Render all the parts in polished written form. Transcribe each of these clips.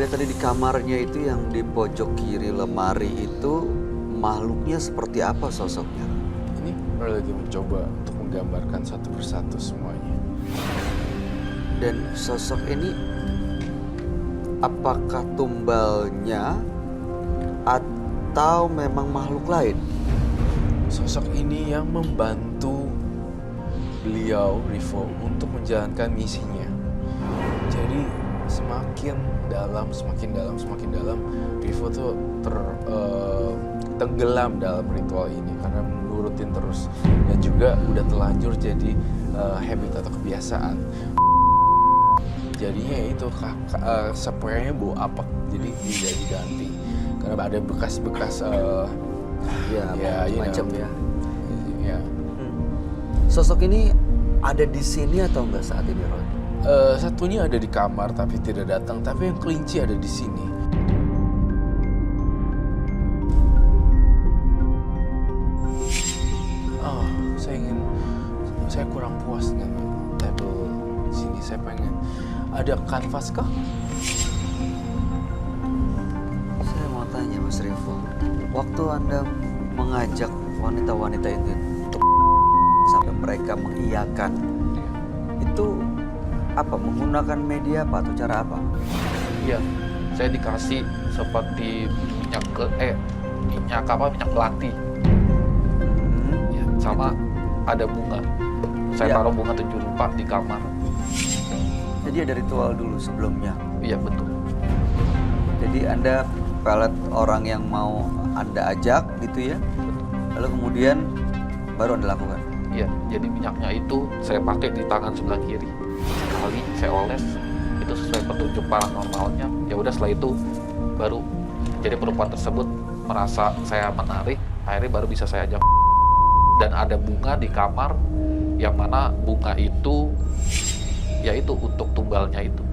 lihat tadi di kamarnya itu yang di pojok kiri lemari itu makhluknya seperti apa sosoknya? Ini Roy lagi mencoba untuk menggambarkan satu persatu semuanya. Dan sosok ini apakah tumbalnya atau memang makhluk lain? Sosok ini yang membantu beliau, Rivo, untuk menjalankan misinya. Jadi semakin dalam, Rivo tuh tenggelam dalam ritual ini karena nurutin terus. Dan juga udah telanjur jadi habit atau kebiasaan. Jadinya itu spraynya bau apek, jadi tidak diganti. Karena ada bekas-bekas Macam ya. Ya. Sosok ini ada di sini atau enggak saat ini, Roy? Satunya ada di kamar tapi tidak datang, tapi yang kelinci ada di sini. Oh, saya kurang puas dengan table sini. Saya pengen ada kanvas kah? Saya mau tanya Mas Rivo, waktu Anda mengajak wanita-wanita itu untuk sampai mereka mengiyakan, itu apa? Menggunakan media apa atau cara apa? Iya, saya dikasih seperti minyak melati. Ya, sama ada bunga. Saya taruh bunga 7 rupa di kamar. Jadi ada ritual dulu sebelumnya. Iya betul. Jadi Anda pelet orang yang mau Anda ajak gitu ya. Lalu kemudian baru Anda lakukan. Iya, jadi minyaknya itu saya pakai di tangan sebelah kiri. Sekali saya oles, itu sesuai petunjuk paranormalnya. Ya udah setelah itu baru jadi perempuan tersebut merasa saya menarik, akhirnya baru bisa saya ajak. Dan ada bunga di kamar, yang mana bunga itu yaitu untuk tumbalnya itu.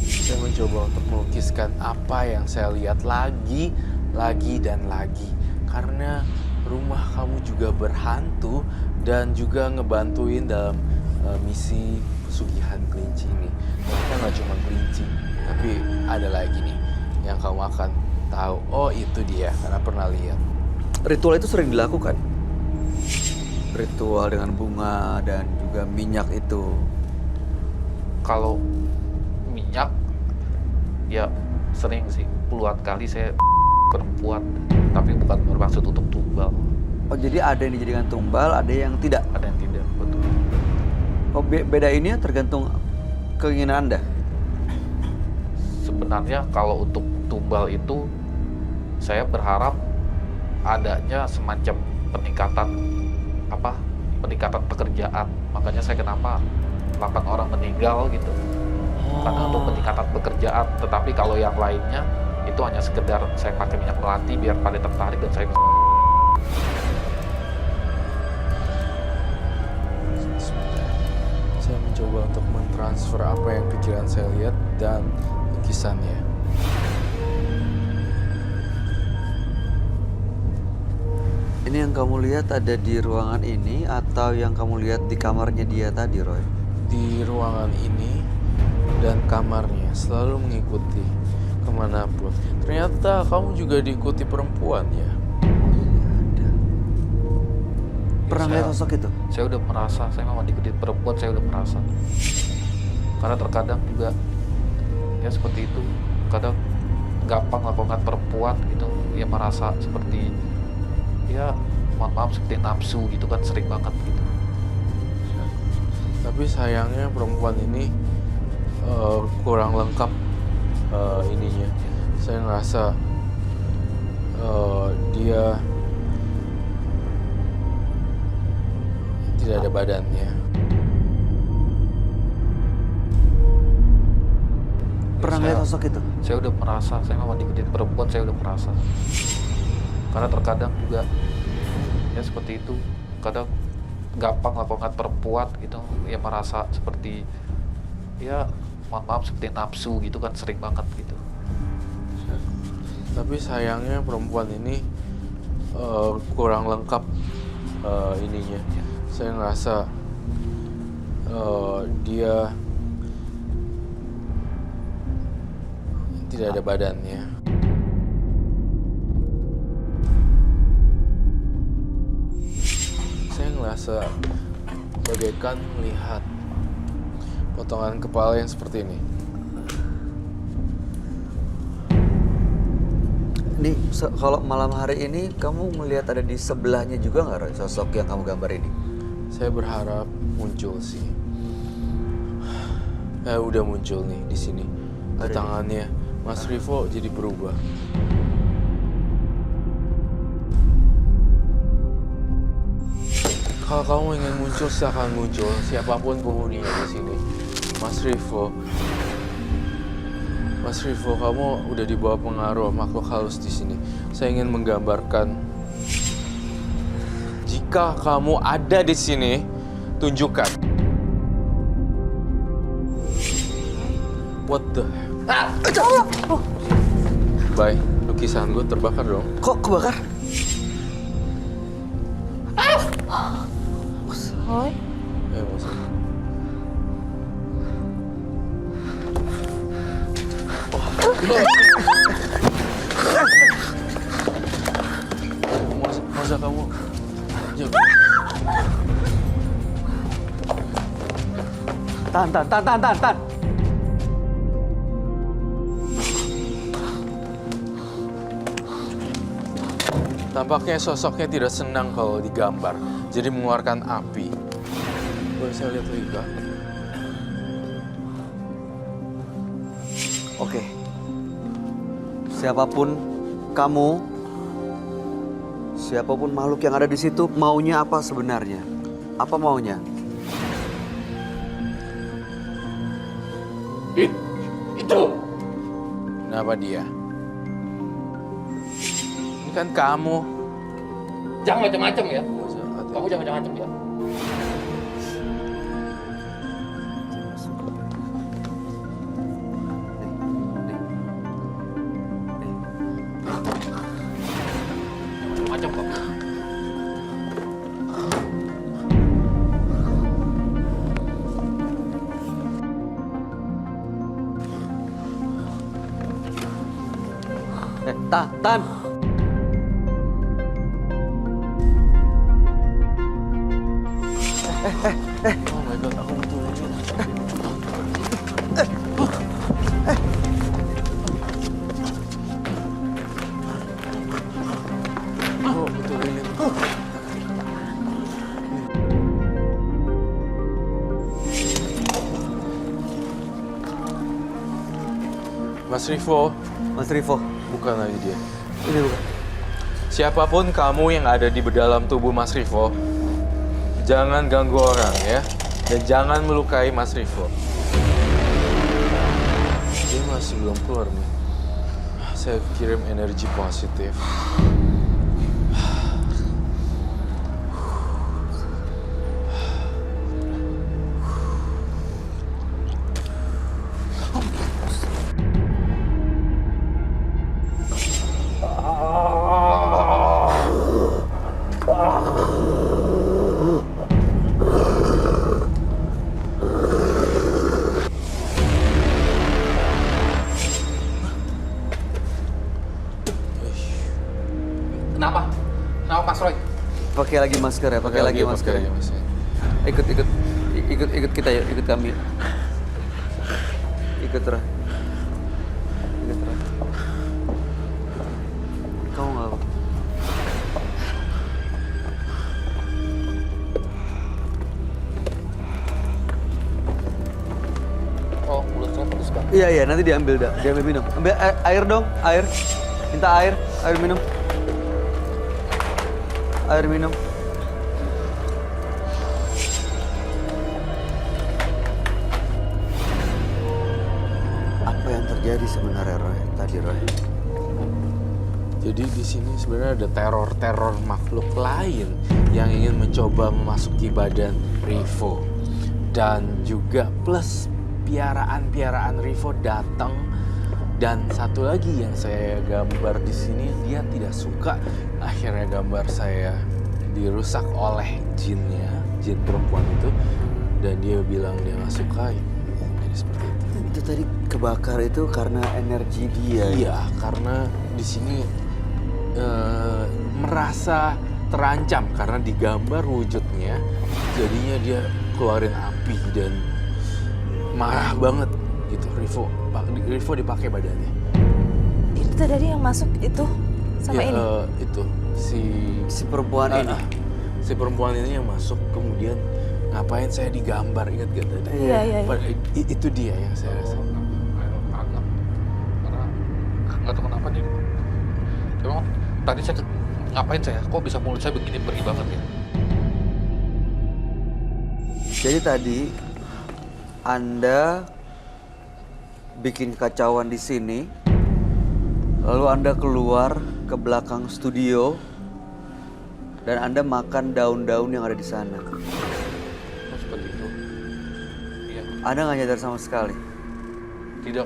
Saya mencoba untuk melukiskan apa yang saya lihat lagi dan lagi. Karena rumah kamu juga berhantu dan juga ngebantuin dalam misi pesugihan kelinci ini. Ternyata nggak cuma kelinci, tapi ada lagi nih yang kamu akan tahu. Oh itu dia, karena pernah lihat. Ritual itu sering dilakukan. Ritual dengan bunga dan juga minyak itu. Kalau minyak, ya sering sih, puluhan kali saya perempuan, tapi bukan bermaksud untuk tumbal. Oh jadi ada yang dijadikan tumbal, ada yang tidak? Ada yang tidak, betul. Oh beda ini tergantung keinginan Anda? Sebenarnya kalau untuk tumbal itu, saya berharap adanya semacam peningkatan pekerjaan. Makanya saya kenapa 8 orang meninggal gitu. Karena untuk peningkatan pekerjaan. Tetapi kalau yang lainnya itu hanya sekedar saya pakai minyak melati biar pada tertarik dan saya Saya mencoba untuk mentransfer apa yang pikiran saya lihat dan lukisannya. Ini yang kamu lihat ada di ruangan ini atau yang kamu lihat di kamarnya dia tadi, Roy? Di ruangan ini dan kamarnya selalu mengikuti kemanapun. Ternyata kamu juga diikuti perempuan ya? Ada. Pernah lihat sosok itu? Saya udah merasa, saya memang diikuti perempuan, saya udah merasa. Karena terkadang juga ya seperti itu, kadang gampang lakukan perempuan gitu, ya merasa seperti ya mohon maaf seperti nafsu gitu kan, sering banget gitu. Tapi sayangnya perempuan ini kurang lengkap ininya. Saya ngerasa dia tidak ada badannya. Pernah lihat sosok itu? Saya udah merasa, saya memang diikuti perempuan, saya udah merasa. Karena terkadang juga ya seperti itu, kadang gampang lakukan perempuan gitu, ya merasa seperti ya mohon maaf seperti nafsu gitu kan, sering banget gitu. Tapi sayangnya perempuan ini kurang lengkap ininya. Saya ngerasa dia tidak ada badannya. Saya ngerasa bagaikan melihat potongan kepala yang seperti ini. Ini kalau malam hari ini kamu melihat ada di sebelahnya juga nggak, Roy, sosok yang kamu gambar ini? Saya berharap muncul sih. Udah muncul nih di sini. Di tangannya Mas Rivo jadi berubah. Kalau kamu ingin muncul, silakan muncul. Siapapun penghuninya di sini. Mas Rivo, kamu udah di bawah pengaruh makhluk halus di sini. Saya ingin menggambarkan, jika kamu ada di sini, tunjukkan. What the? Bye, lukisan gue terbakar dong. Kok kebakar? Roy, Masuk. Masa kamu? Tan. Tampaknya sosoknya tidak senang kalau digambar, jadi mengeluarkan api. Boleh saya lihat lagi, Kak? Oke. Siapapun kamu, siapapun makhluk yang ada di situ, maunya apa sebenarnya? Apa maunya? Itu. Kenapa dia? Ini kan kamu. Jangan macam-macam ya. Nggak usah, hati-hati. Kamu jangan macam-macam ya. Macam-macam kok. Tan. Oh my God, aku butuh ini. Oh, butuh ini. Mas Rivo, Mas Rivo, bukan lagi dia. ini bukan. Siapapun kamu yang ada di dalam tubuh Mas Rivo, jangan ganggu orang ya. Dan jangan melukai Mas Rivo. Dia masih belum keluar nih. Saya kirim energi positif. Kenapa? Kenapa Mas Roy? Pakai lagi masker ya, pakai lagi masker ya. Mas. Ikut kita yuk, ikut kami. Ikut Roy. Kamu nggak apa? Oh, mulut saya pedes banget. Iya, nanti diambil dah, diambil minum. Ambil air dong, air. Minta air minum. Air minum. Apa yang terjadi sebenarnya, Roy? Tadi, Roy. Jadi di sini sebenarnya ada teror makhluk lain yang ingin mencoba memasuki badan Rivo. Dan juga plus piaraan Rivo datang. Dan satu lagi yang saya gambar di sini, dia tidak suka. Akhirnya gambar saya dirusak oleh jinnya, jin perempuan itu. Dan dia bilang dia nggak suka. Jadi seperti itu. Itu tadi kebakar itu karena energi dia. Iya, karena di sini merasa terancam karena digambar wujudnya, jadinya dia keluarin api dan marah banget gitu. Rivo dipakai badannya. Itu tadi yang masuk itu sama Ya, ini. itu Si perempuan ini. Si perempuan ini yang masuk, kemudian ngapain saya digambar, ingat gak tadi? Iya. Itu dia yang saya rasa. Agak. Karena nggak tahu kenapa nih. Emang tadi saya ngapain saya? Kok bisa mulut saya begini perih banget ya? Jadi tadi Anda bikin kekacauan di sini, lalu Anda keluar ke belakang studio dan Anda makan daun-daun yang ada di sana. Oh, seperti itu. Iya. Anda nggak nyadar sama sekali. Tidak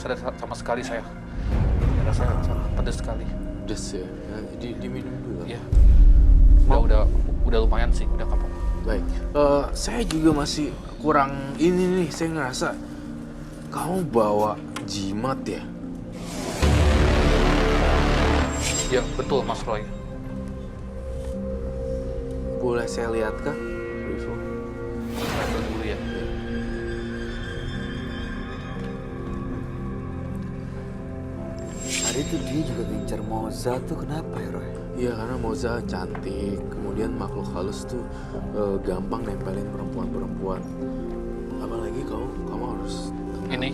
sadar sama sekali saya. Rasa pedas sekali. Pedes ya, diminum dulu. Iya. Udah lumayan sih, udah kapok. Baik, saya juga masih kurang ini nih, saya ngerasa kamu bawa jimat ya? Ya betul Mas Roy. Boleh saya lihat kah, Rivo? Saya ambil dulu ya. Tadi tuh dia juga ngincar Moza tuh kenapa ya Roy? Iya, karena Moza cantik, kemudian makhluk halus tuh gampang nempelin perempuan-perempuan. Apalagi kamu harus tenang. Ini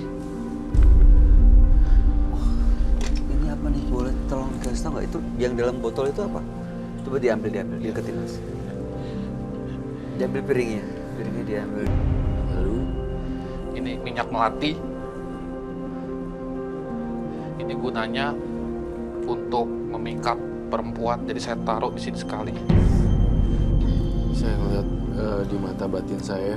Ini apa nih? Boleh tolong kasih tau nggak itu yang dalam botol itu apa? Coba diambil, deketin Mas. Diambil piringnya diambil. Lalu ini minyak melati. Ini gunanya untuk memikat perempuan. Jadi saya taruh di sini sekali. saya ngeliat di mata batin saya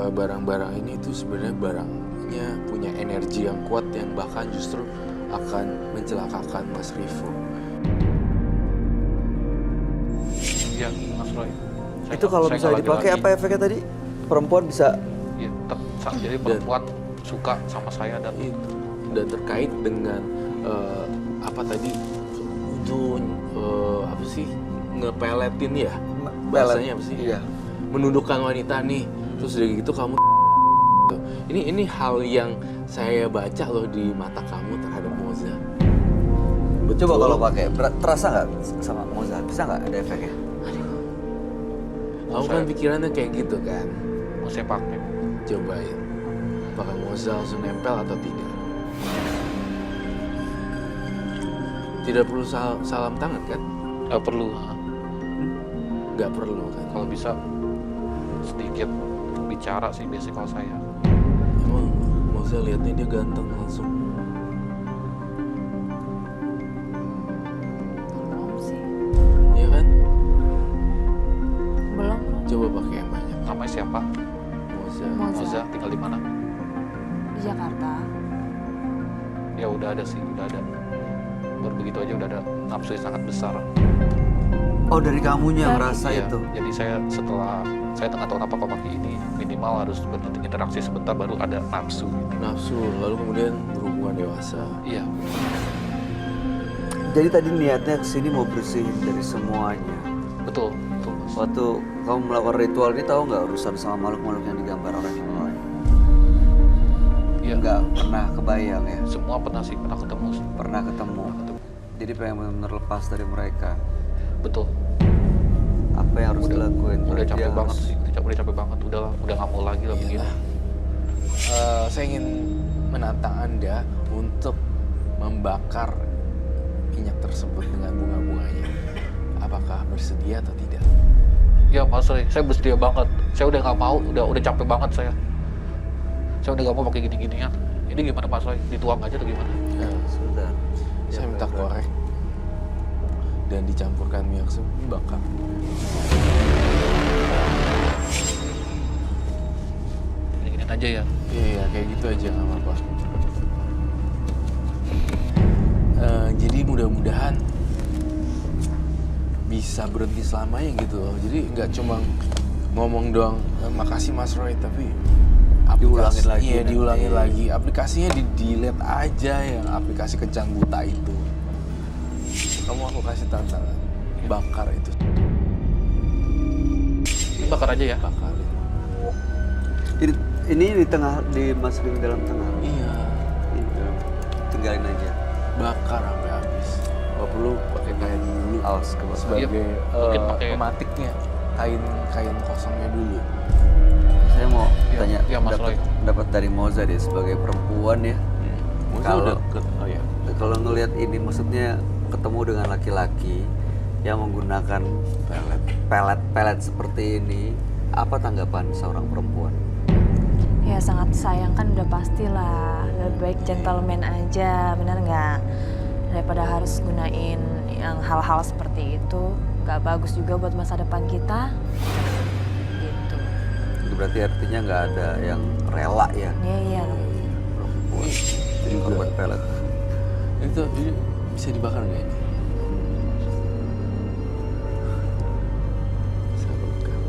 barang-barang ini tuh sebenarnya barangnya punya energi yang kuat yang bahkan justru akan mencelakakan Mas Rivo. Iya Mas Roy. Itu kalau saya misalnya nggak dipakai lagi-lagi. apa efeknya tadi? Perempuan bisa Iya, jadi perempuan suka sama saya dan Itu. Dan terkait dengan apa tadi itu apa sih ngepeletin ya bahasanya apa sih? Iya. Menundukkan wanita nih, terus dari gitu kamu ini hal yang saya baca loh di mata kamu terhadap Moza. Coba kalau pakai terasa nggak sama Moza? Bisa nggak ada efeknya? Kamu kan pikirannya kayak gitu kan? mau saya pakai. Cobain, apakah Moza langsung nempel atau tidak? Tidak perlu salam tangan kan? Nggak perlu. Nggak perlu kan? Kalau bisa sedikit bicara sih biasanya kalau saya. Emang Moza lihatnya dia ganteng langsung. Belum sih. Iya kan? Belum. Coba pakai yang banyak. Namanya siapa? Moza. Moza tinggal di mana? Di Jakarta. Ya udah ada sih, udah ada. Baru begitu aja udah ada nafsu yang sangat besar. Oh dari kamunya merasa Iya, itu? jadi saya setelah saya nggak tahu kenapa kok pakai ini, minimal harus berinteraksi sebentar baru ada nafsu. Nafsu, lalu kemudian berhubungan dewasa. Iya, Jadi tadi niatnya kesini mau bersihin dari semuanya. betul, betul. Mas. Waktu kamu melakukan ritual ini tahu nggak urusan sama makhluk-makhluk yang digambar orang lain? Iya, Nggak pernah kebayang ya? semua pernah sih, pernah ketemu. Pernah ketemu. Jadi pengen benar-benar lepas dari mereka. Betul. Apa yang harus dilakuin? Udah Dia capek harus- banget sih, udah capek banget, udah nggak mau lagi lah begini. Saya ingin menantang Anda untuk membakar minyak tersebut dengan bunga-bunganya. Apakah bersedia atau tidak? Ya Mas Roy, saya bersedia banget. Saya udah nggak mau, udah capek banget saya. Saya udah nggak mau pakai gini-ginian. Ini gimana Mas Roy? Dituang aja atau gimana? Ya, Sudah. saya minta korek dan dicampurkan minyak bakar. Gini-ginian aja ya. Iya, kayak gitu aja nggak apa-apa. Jadi mudah-mudahan bisa berhenti selamanya gitu loh. Jadi nggak cuma ngomong doang, makasih Mas Roy, tapi Diulangin lagi Iya, nanti. diulangin lagi. Aplikasinya di delete aja, yang aplikasi Kencang Buta itu. Kamu aku kasih tantangan, bakar itu, Ini bakar aja ya. bakarin. Ini dimasukin dalam tengah. Iya, Ini dalam. Tinggalin aja. bakar sampai habis. Gak perlu pakai kain dulu Awas ke bawah. sebagai mungkin pakai- pematiknya. Kain kosongnya dulu. Saya mau Iya, tanya iya, Mas Roy. pendapat dari Moza deh sebagai perempuan ya. Maksudnya Kalau- udah oh ya. Kalau ngelihat ini maksudnya ketemu dengan laki-laki yang menggunakan pelet seperti ini, apa tanggapan seorang perempuan? Ya sangat sayang kan udah pastilah. Lebih baik gentleman aja, bener nggak? Daripada harus gunain yang hal-hal seperti itu. Nggak bagus juga buat masa depan kita. Gitu. Itu berarti artinya nggak ada yang rela ya Iya. perempuan jadi Juga. korban pelet. Itu ini bisa dibakar nggak ini? Bisa bakar.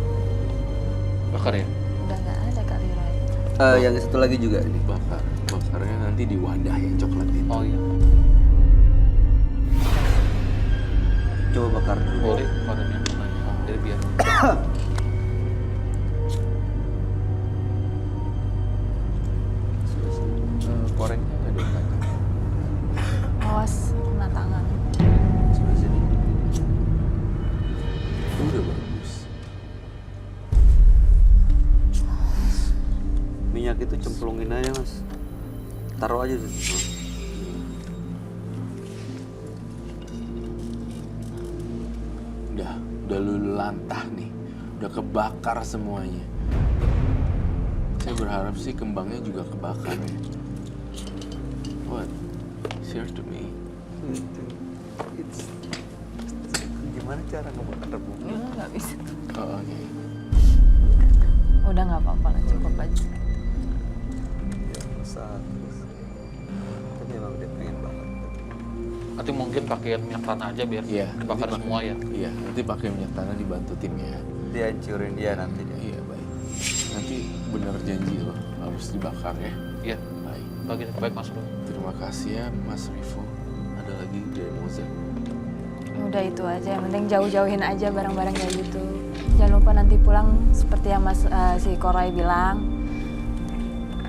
Bakar ya. Udah nggak ada kali Roy. Yang satu lagi juga ini. Bakarnya nanti di wadah yang coklat itu. Oh iya. Coba bakar dulu. Boleh bakarnya. Jadi biar. Korengnya nggak ada tangan. Awas kena tangan. Sebelah sini. Udah bagus. Minyak itu cemplungin aja mas. Taruh aja di situ. Udah lulu lantah nih. Udah kebakar semuanya. Saya berharap sih kembangnya juga kebakar ya. What? Share to me. Gimana cara ngebakar bunga? Nggak bisa. Oh, oke. Udah nggak apa-apa lah, cukup aja. Ya, saat terus. Tapi emang dia pengen bakar. Nanti mungkin pakai minyak tanah aja biar Iya. dibakar nanti semua ya. Iya, nanti pakai minyak tanah dibantu timnya. Dia hancurin dia nanti dia. Iya, baik. Nanti bener janji loh, harus dibakar ya. Iya. Baik. Baik Mas Roy. Terima kasih ya Mas Rivo. Ada lagi dari Moza. Udah itu aja, yang penting jauh-jauhin aja barang-barang kayak gitu. Jangan lupa nanti pulang seperti yang si Koray bilang,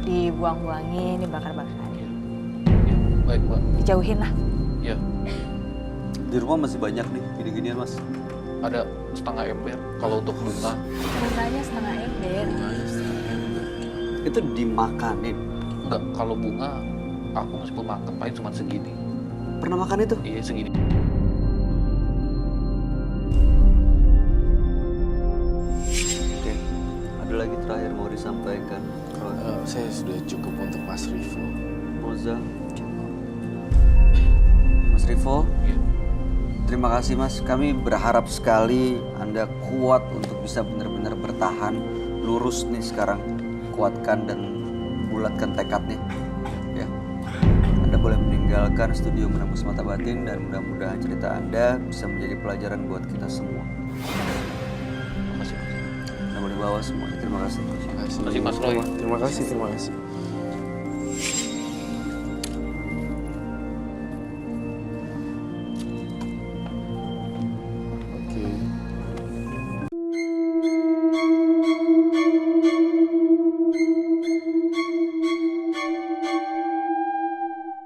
dibuang-buangin, dibakar-bakarin. Iya. Baik Mbak. Dijauhin lah. Iya. Di rumah masih banyak nih gini-ginian mas. Ada setengah ember kalau untuk bunga. Bunganya setengah ember. Bunganya setengah ember. Itu dimakanin. Enggak, kalau bunga aku meskipun makan paling cuma segini. Pernah makan itu? Iya segini. Oke. Ada lagi terakhir mau disampaikan. Saya sudah cukup untuk Mas Rivo. Moza. Mas Rivo, Iya. terima kasih Mas. Kami berharap sekali Anda kuat untuk bisa benar-benar bertahan. Lurus nih sekarang. Kuatkan dan bulatkan tekadnya. Ya. Anda boleh meninggalkan studio Menembus Mata Batin dan mudah-mudahan cerita Anda bisa menjadi pelajaran buat kita semua. Terima kasih Mas. Anda boleh bawa semuanya. Terima kasih. Terima kasih. Terima kasih Mas Roy. Terima kasih.